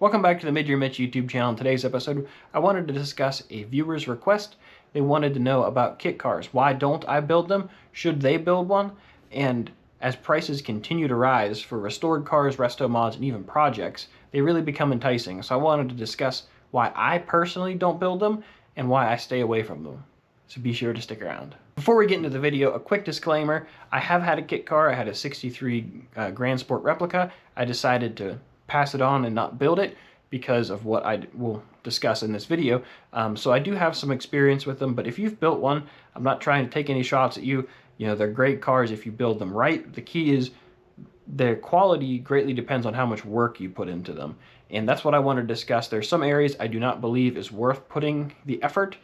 Welcome back to the Mid-Year Mitch YouTube channel. In today's episode, I wanted to discuss a viewer's request. They wanted to know about kit cars. Why don't I build them? Should they build one? And as prices continue to rise for restored cars, resto mods, and even projects, they really become enticing. So I wanted to discuss why I personally don't build them and why I stay away from them. So be sure to stick around. Before we get into the video, a quick disclaimer. I have had a kit car. I had a 63 Grand Sport replica. I decided to pass it on and not build it because of what I will discuss in this video. So I do have some experience with them, but if you've built one, I'm not trying to take any shots at you. You know, they're great cars if you build them right. The key is their quality greatly depends on how much work you put into them. And that's what I want to discuss. There's some areas I do not believe is worth putting the effort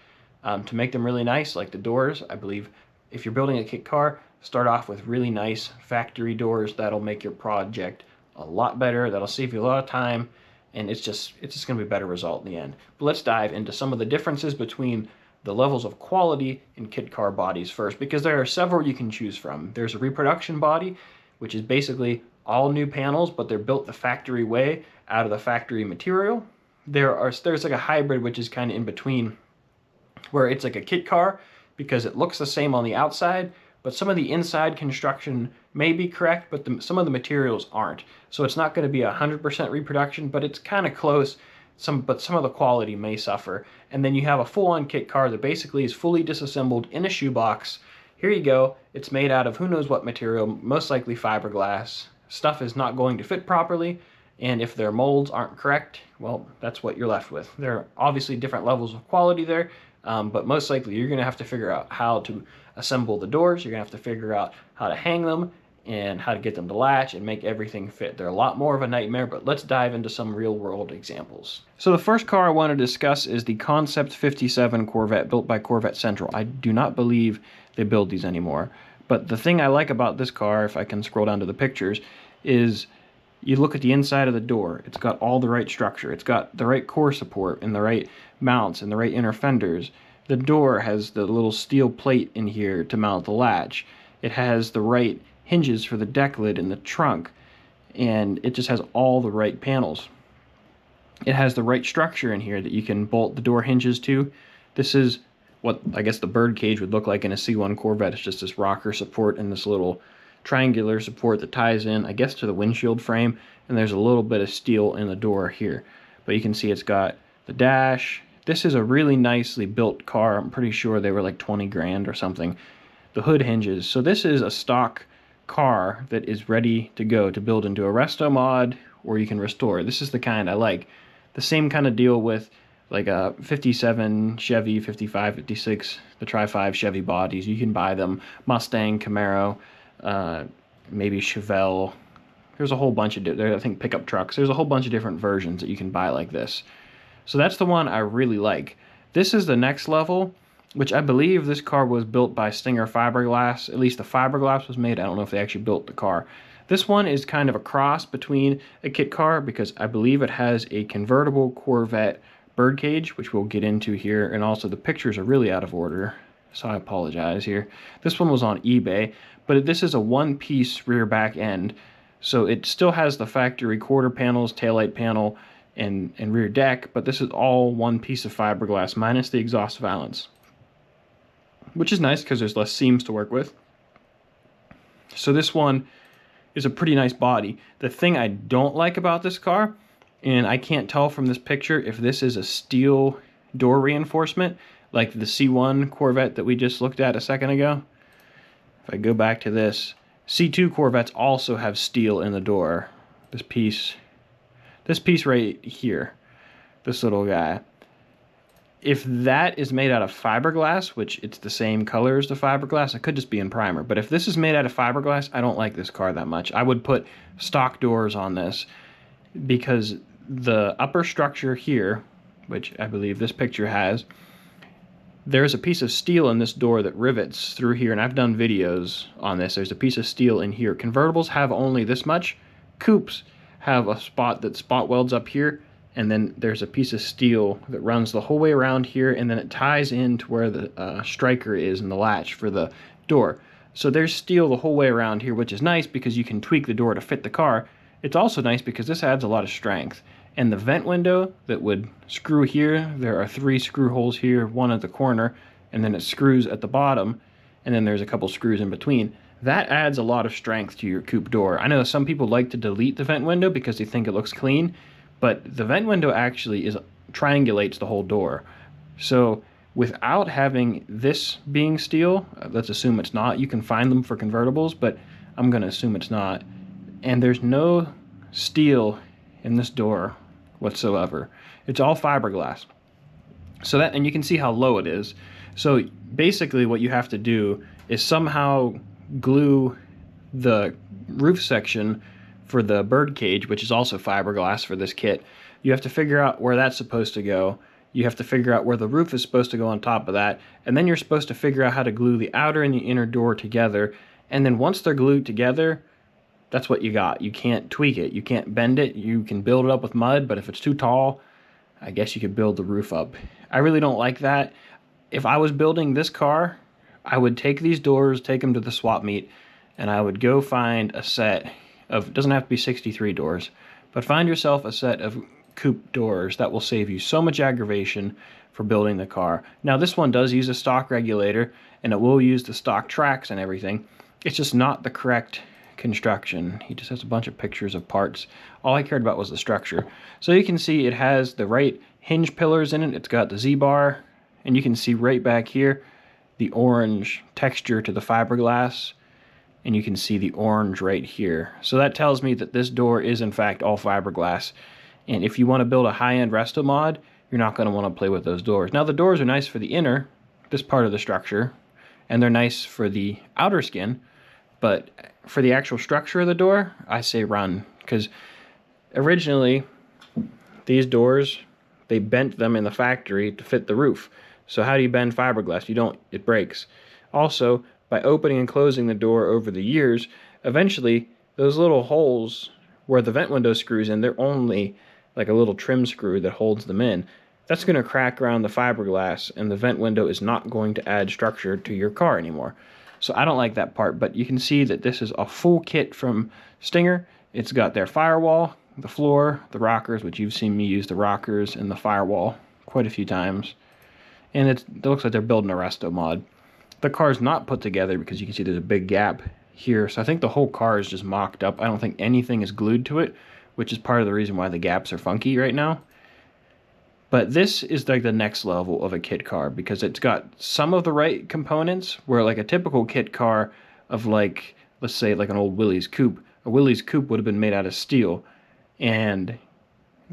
to make them really nice, like the doors. I believe if you're building a kit car, start off with really nice factory doors. That'll make your project a lot better. That'll save you a lot of time, and it's just going to be a better result in the end. But let's dive into some of the differences between the levels of quality in kit car bodies first, because there are several you can choose from. There's a reproduction body, which is basically all new panels, but they're built the factory way out of the factory material. There's like a hybrid, which is kind of in between, where it's like a kit car because it looks the same on the outside, but some of the inside construction may be correct, but some of the materials aren't. So it's not going to be 100% reproduction, but it's kind of close. But some of the quality may suffer. And then you have a full-on kit car that basically is fully disassembled in a shoebox. Here you go. It's made out of who knows what material, most likely fiberglass. Stuff is not going to fit properly, and if their molds aren't correct, well, that's what you're left with. There are obviously different levels of quality there, but most likely you're going to have to figure out how to assemble the doors. You're going to have to figure out how to hang them and how to get them to latch and make everything fit. They're a lot more of a nightmare, but let's dive into some real-world examples. So the first car I want to discuss is the Concept 57 Corvette built by Corvette Central. I do not believe they build these anymore, but the thing I like about this car, if I can scroll down to the pictures, is you look at the inside of the door. It's got all the right structure. It's got the right core support and the right mounts and the right inner fenders. The door has the little steel plate in here to mount the latch. It has the right hinges for the deck lid and the trunk, and it just has all the right panels. It has the right structure in here that you can bolt the door hinges to. This is what I guess the bird cage would look like in a C1 Corvette. It's just this rocker support and this little triangular support that ties in, I guess, to the windshield frame, and there's a little bit of steel in the door here. But you can see it's got the dash. This is a really nicely built car. I'm pretty sure they were like 20 grand or something. The hood hinges. So this is a stock car that is ready to go to build into a resto mod, or you can restore. This is the kind I like. The same kind of deal with like a 57 Chevy, 55, 56, the Tri-5 Chevy bodies. You can buy them. Mustang, Camaro, maybe Chevelle. There's a whole bunch of I think pickup trucks. There's a whole bunch of different versions that you can buy like this. So that's the one I really like. This is the next level, which I believe this car was built by Stinger Fiberglass. At least the fiberglass was made. I don't know if they actually built the car. This one is kind of a cross between a kit car because I believe it has a convertible Corvette birdcage, which we'll get into here, and also the pictures are really out of order, so I apologize here. This one was on eBay, but this is a one-piece rear back end, so it still has the factory quarter panels, taillight panel, and rear deck, but this is all one piece of fiberglass minus the exhaust valance, which is nice because there's less seams to work with. So this one is a pretty nice body. The thing I don't like about this car, and I can't tell from this picture if this is a steel door reinforcement like the C1 Corvette that we just looked at a second ago. If I go back to this, C2 Corvettes also have steel in the door. This piece right here, this little guy. If that is made out of fiberglass, which it's the same color as the fiberglass, it could just be in primer. But if this is made out of fiberglass, I don't like this car that much. I would put stock doors on this because the upper structure here, which I believe this picture has, there's a piece of steel in this door that rivets through here, and I've done videos on this. There's a piece of steel in here. Convertibles have only this much. Coupes have a spot that spot welds up here, and then there's a piece of steel that runs the whole way around here, and then it ties into where the striker is in the latch for the door. So there's steel the whole way around here, which is nice because you can tweak the door to fit the car. It's also nice because this adds a lot of strength. And the vent window that would screw here, there are 3 screw holes here, one at the corner, and then it screws at the bottom, and then there's a couple screws in between. That adds a lot of strength to your coupe door. I know some people like to delete the vent window because they think it looks clean, but the vent window actually triangulates the whole door. So without having this being steel, let's assume it's not. You can find them for convertibles, but I'm going to assume it's not. And there's no steel in this door whatsoever. It's all fiberglass. So that, and you can see how low it is. So basically what you have to do is somehow glue the roof section for the bird cage, which is also fiberglass for this kit. You have to figure out where that's supposed to go. You have to figure out where the roof is supposed to go on top of that. And then you're supposed to figure out how to glue the outer and the inner door together. And then once they're glued together, that's what you got. You can't tweak it. You can't bend it. You can build it up with mud, but if it's too tall, I guess you could build the roof up. I really don't like that. If I was building this car, I would take these doors, take them to the swap meet, and I would go find a set of, it doesn't have to be 63 doors, but find yourself a set of coupe doors that will save you so much aggravation for building the car. Now this one does use a stock regulator, and it will use the stock tracks and everything. It's just not the correct construction. He just has a bunch of pictures of parts. All I cared about was the structure. So you can see it has the right hinge pillars in it. It's got the Z-bar, and you can see right back here the orange texture to the fiberglass, and you can see the orange right here. So that tells me that this door is in fact all fiberglass. And if you want to build a high-end resto mod, you're not going to want to play with those doors. Now the doors are nice for the inner, this part of the structure, and they're nice for the outer skin, but for the actual structure of the door, I say run, because originally these doors, they bent them in the factory to fit the roof. So how do you bend fiberglass? You don't, it breaks. Also, by opening and closing the door over the years, eventually those little holes where the vent window screws in, they're only like a little trim screw that holds them in. That's going to crack around the fiberglass, and the vent window is not going to add structure to your car anymore. So I don't like that part, but you can see that this is a full kit from Stinger. It's got their firewall, the floor, the rockers, which you've seen me use the rockers and the firewall quite a few times. And it looks like they're building a resto mod. The car's not put together because you can see there's a big gap here. So I think the whole car is just mocked up. I don't think anything is glued to it, which is part of the reason why the gaps are funky right now. But this is like the next level of a kit car because it's got some of the right components where like a typical kit car of like, let's say like an old Willys coupe. A Willys coupe would have been made out of steel and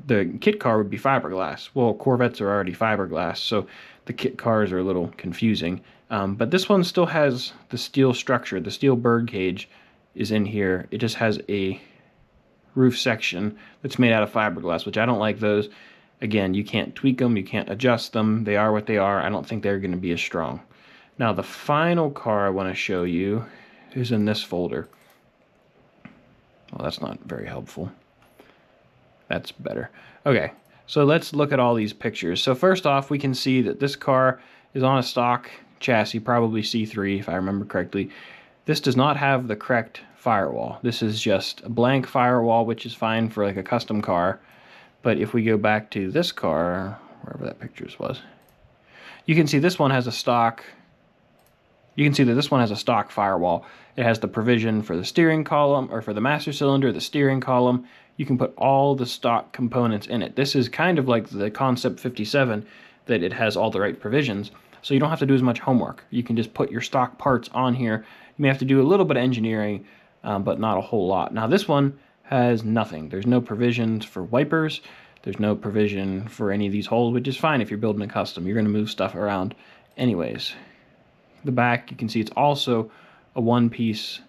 the kit car would be fiberglass. Well, Corvettes are already fiberglass, so the kit cars are a little confusing. But this one still has the steel structure. The steel bird cage is in here. It just has a roof section that's made out of fiberglass, which I don't like those. Again, you can't tweak them, you can't adjust them. They are what they are. I don't think they're going to be as strong. Now, the final car I want to show you is in this folder. Well, that's not very helpful. That's better. Okay, so let's look at all these pictures. So first off, we can see that this car is on a stock chassis, probably C3 if I remember correctly. This does not have the correct firewall. This is just a blank firewall, which is fine for like a custom car. But if we go back to this car, wherever that pictures was, you can see this one has a stock. You can see that this one has a stock firewall. It has the provision for the steering column, or for the master cylinder, the steering column. You can put all the stock components in it. This is kind of like the Concept 57, that it has all the right provisions. So you don't have to do as much homework. You can just put your stock parts on here. You may have to do a little bit of engineering, but not a whole lot. Now this one has nothing. There's no provisions for wipers. There's no provision for any of these holes, which is fine if you're building a custom. You're going to move stuff around anyways. The back, you can see it's also a one-piece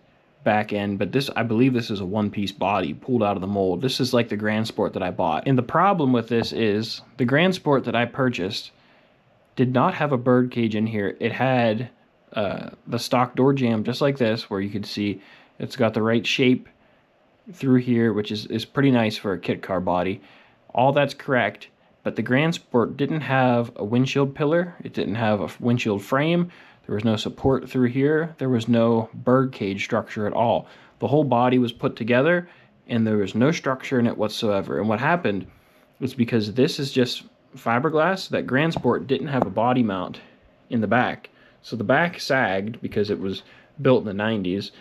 back end, but this, I believe this is a one-piece body pulled out of the mold. This is like the Grand Sport that I bought. And the problem with this is the Grand Sport that I purchased did not have a bird cage in here. It had the stock door jamb just like this, where you could see it's got the right shape through here, which is pretty nice for a kit car body. All that's correct, but the Grand Sport didn't have a windshield pillar. It didn't have a windshield frame. There was no support through here. There was no bird cage structure at all. The whole body was put together, and there was no structure in it whatsoever. And what happened is because this is just fiberglass. That Grand Sport didn't have a body mount in the back. So the back sagged because it was built in the 90s.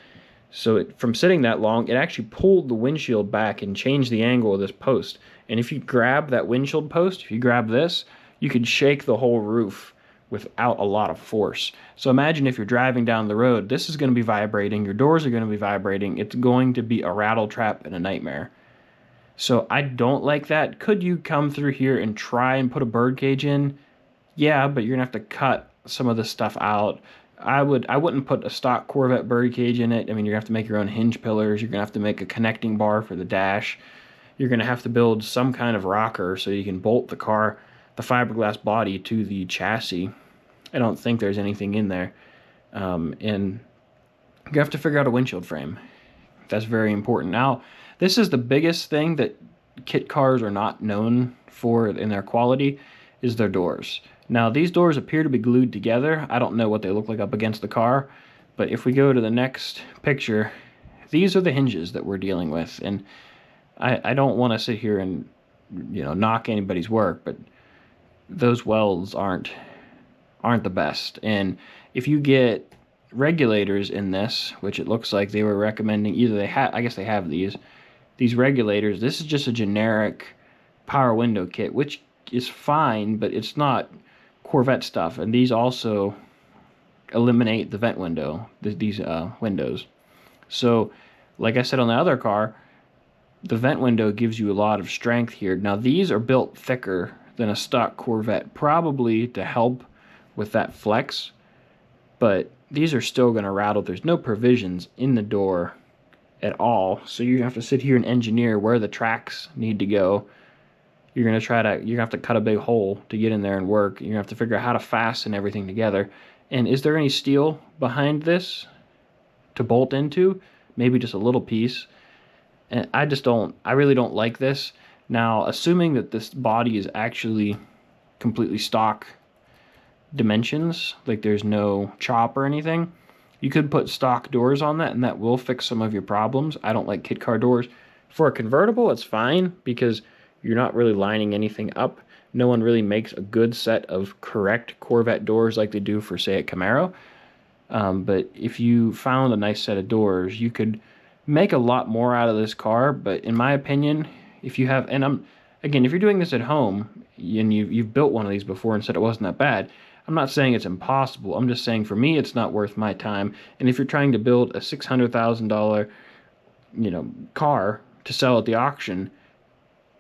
So from sitting that long, it actually pulled the windshield back and changed the angle of this post. And if you grab that windshield post, if you grab this, you could shake the whole roof without a lot of force. So imagine if you're driving down the road, this is going to be vibrating, your doors are going to be vibrating, it's going to be a rattle trap and a nightmare. So I don't like that. Could you come through here and try and put a bird cage in? Yeah, but you're going to have to cut some of this stuff out. I wouldn't put a stock Corvette bird cage in it. I mean, you're going to have to make your own hinge pillars, you're going to have to make a connecting bar for the dash. You're going to have to build some kind of rocker so you can bolt the car, the fiberglass body to the chassis. I don't think there's anything in there. And you have to figure out a windshield frame. That's very important. Now, this is the biggest thing that kit cars are not known for in their quality, is their doors. Now, these doors appear to be glued together. I don't know what they look like up against the car, but if we go to the next picture, these are the hinges that we're dealing with. And I don't want to sit here and, you know, knock anybody's work, but those welds aren't the best. And if you get regulators in this, which it looks like they were recommending, either they have, I guess they have these regulators. This is just a generic power window kit, which is fine, but it's not Corvette stuff. And these also eliminate the vent window, these windows. So like I said on the other car, the vent window gives you a lot of strength here. Now these are built thicker than a stock Corvette, probably to help with that flex, but these are still going to rattle. There's no provisions in the door at all, so you have to sit here and engineer where the tracks need to go. You're going to have to cut a big hole to get in there and work. You're going to have to figure out how to fasten everything together. And is there any steel behind this to bolt into? Maybe just a little piece. And I really don't like this. Now, assuming that this body is actually completely stock dimensions, like there's no chop or anything, you could put stock doors on that and that will fix some of your problems. I don't like kit car doors. For a convertible, it's fine because you're not really lining anything up. No one really makes a good set of correct Corvette doors like they do for, say, a Camaro. But if you found a nice set of doors, you could make a lot more out of this car. But in my opinion, if you have, and if you're doing this at home and you've built one of these before and said it wasn't that bad, I'm not saying it's impossible. I'm just saying for me, it's not worth my time. And if you're trying to build a $600,000, car to sell at the auction,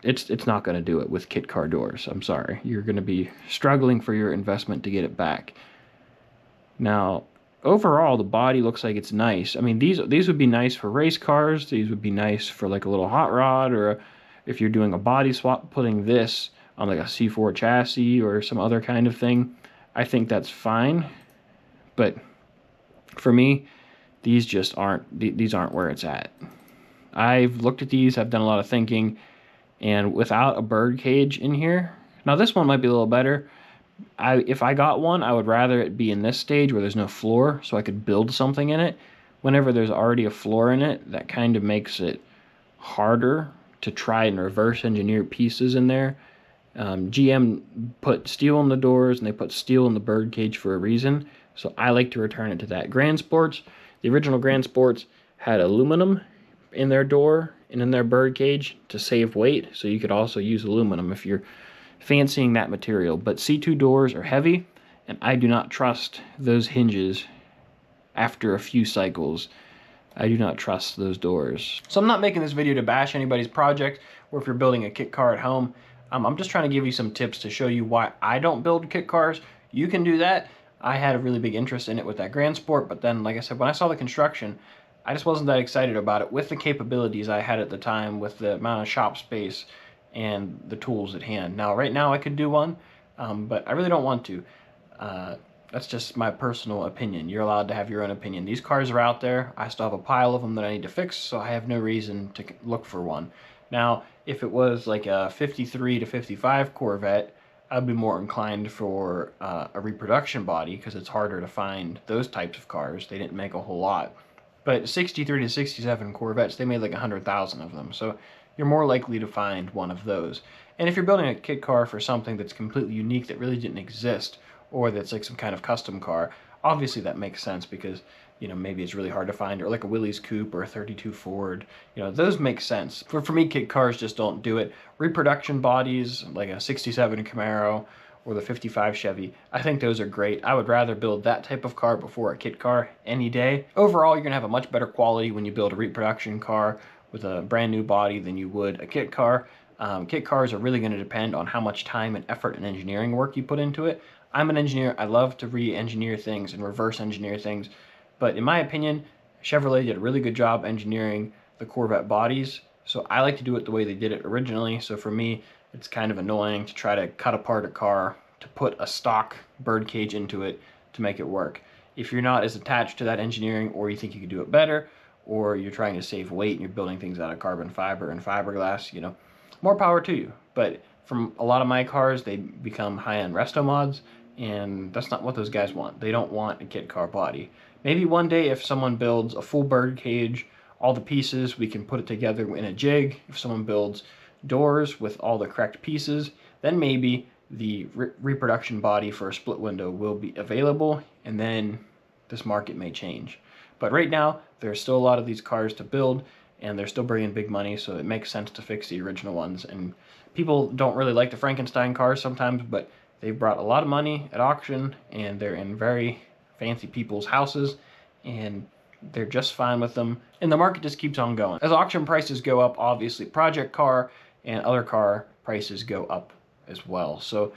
it's not going to do it with kit car doors. I'm sorry. You're going to be struggling for your investment to get it back. Now, overall, the body looks like it's nice. I mean, these would be nice for race cars. These would be nice for like a little hot rod, or if you're doing a body swap, putting this on like a C4 chassis or some other kind of thing. I think that's fine. But for me, these just aren't where it's at. I've looked at these, I've done a lot of thinking, and without a bird cage in here, now this one might be a little better. If I got one, I would rather it be in this stage where there's no floor, so I could build something in it. Whenever there's already a floor in it, that kind of makes it harder to try and reverse engineer pieces in there. GM put steel in the doors, and they put steel in the bird cage for a reason, so I like to return it to that. Grand Sports, the original Grand Sports had aluminum in their door and in their bird cage to save weight, so you could also use aluminum if you're fancying that material. But C2 doors are heavy, and I do not trust those hinges after a few cycles. I do not trust those doors. So I'm not making this video to bash anybody's project, or if you're building a kit car at home. I'm just trying to give you some tips to show you why I don't build kit cars. You can do that. I had a really big interest in it with that Grand Sport, but then, like I said, when I saw the construction, I just wasn't that excited about it with the capabilities I had at the time, with the amount of shop space and the tools at hand. Now, right now I could do one, but I really don't want to. That's just my personal opinion. You're allowed to have your own opinion. These cars are out there. I still have a pile of them that I need to fix, so I have no reason to look for one. Now, if it was like a 53 to 55 Corvette, I'd be more inclined for a reproduction body, because it's harder to find those types of cars. They didn't make a whole lot. But 63 to 67 Corvettes, they made like 100,000 of them. So you're more likely to find one of those. And if you're building a kit car for something that's completely unique that really didn't exist, or that's like some kind of custom car, obviously that makes sense because, you know, maybe it's really hard to find, or like a Willys Coupe or a 32 Ford, you know, those make sense. For me, kit cars just don't do it. Reproduction bodies, like a 67 Camaro or the 55 Chevy, I think those are great. I would rather build that type of car before a kit car any day. Overall, you're gonna have a much better quality when you build a reproduction car with a brand new body than you would a kit car. Kit cars are really going to depend on how much time and effort and engineering work you put into it. I'm an engineer. I love to re-engineer things and reverse engineer things. But in my opinion, Chevrolet did a really good job engineering the Corvette bodies. So I like to do it the way they did it originally. So for me, it's kind of annoying to try to cut apart a car to put a stock birdcage into it to make it work. If you're not as attached to that engineering, or you think you could do it better, or you're trying to save weight and you're building things out of carbon fiber and fiberglass, you know, more power to you. But from a lot of my cars, they become high-end resto mods, and that's not what those guys want. They don't want a kit car body. Maybe one day if someone builds a full bird cage, all the pieces, we can put it together in a jig. If someone builds doors with all the correct pieces, then maybe the reproduction body for a split window will be available, and then this market may change. But right now, there's still a lot of these cars to build, and they're still bringing big money, so it makes sense to fix the original ones. And people don't really like the Frankenstein cars sometimes, but they brought a lot of money at auction, and they're in very fancy people's houses, and they're just fine with them. And the market just keeps on going. As auction prices go up, obviously project car and other car prices go up as well. So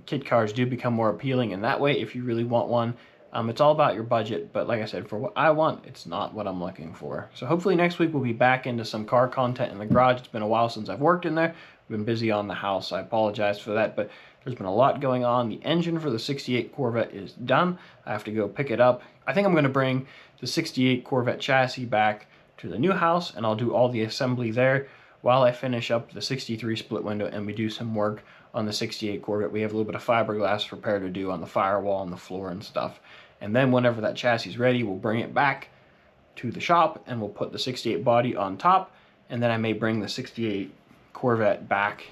kit cars do become more appealing in that way if you really want one. It's all about your budget, but like I said, for what I want, it's not what I'm looking for. So hopefully next week we'll be back into some car content in the garage. It's been a while since I've worked in there. I've been busy on the house. I apologize for that, but there's been a lot going on. The engine for the 68 Corvette is done. I have to go pick it up. I think I'm going to bring the 68 Corvette chassis back to the new house, and I'll do all the assembly there while I finish up the 63 split window and we do some work on the 68 Corvette. We have a little bit of fiberglass repair to do on the firewall and the floor and stuff. And then whenever that chassis is ready, we'll bring it back to the shop and we'll put the 68 body on top. And then I may bring the 68 Corvette back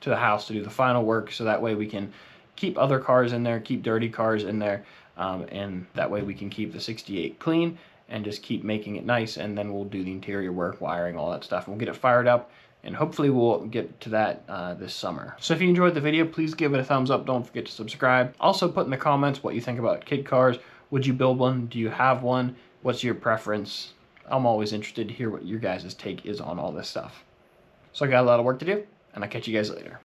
to the house to do the final work, so that way we can keep other cars in there, keep dirty cars in there, and that way we can keep the 68 clean and just keep making it nice. And then we'll do the interior work, wiring, all that stuff. We'll get it fired up, and hopefully we'll get to that this summer. So if you enjoyed the video, please give it a thumbs up. Don't forget to subscribe. Also put in the comments what you think about kit cars. Would you build one? Do you have one? What's your preference? I'm always interested to hear what your guys' take is on all this stuff. So I got a lot of work to do, and I'll catch you guys later.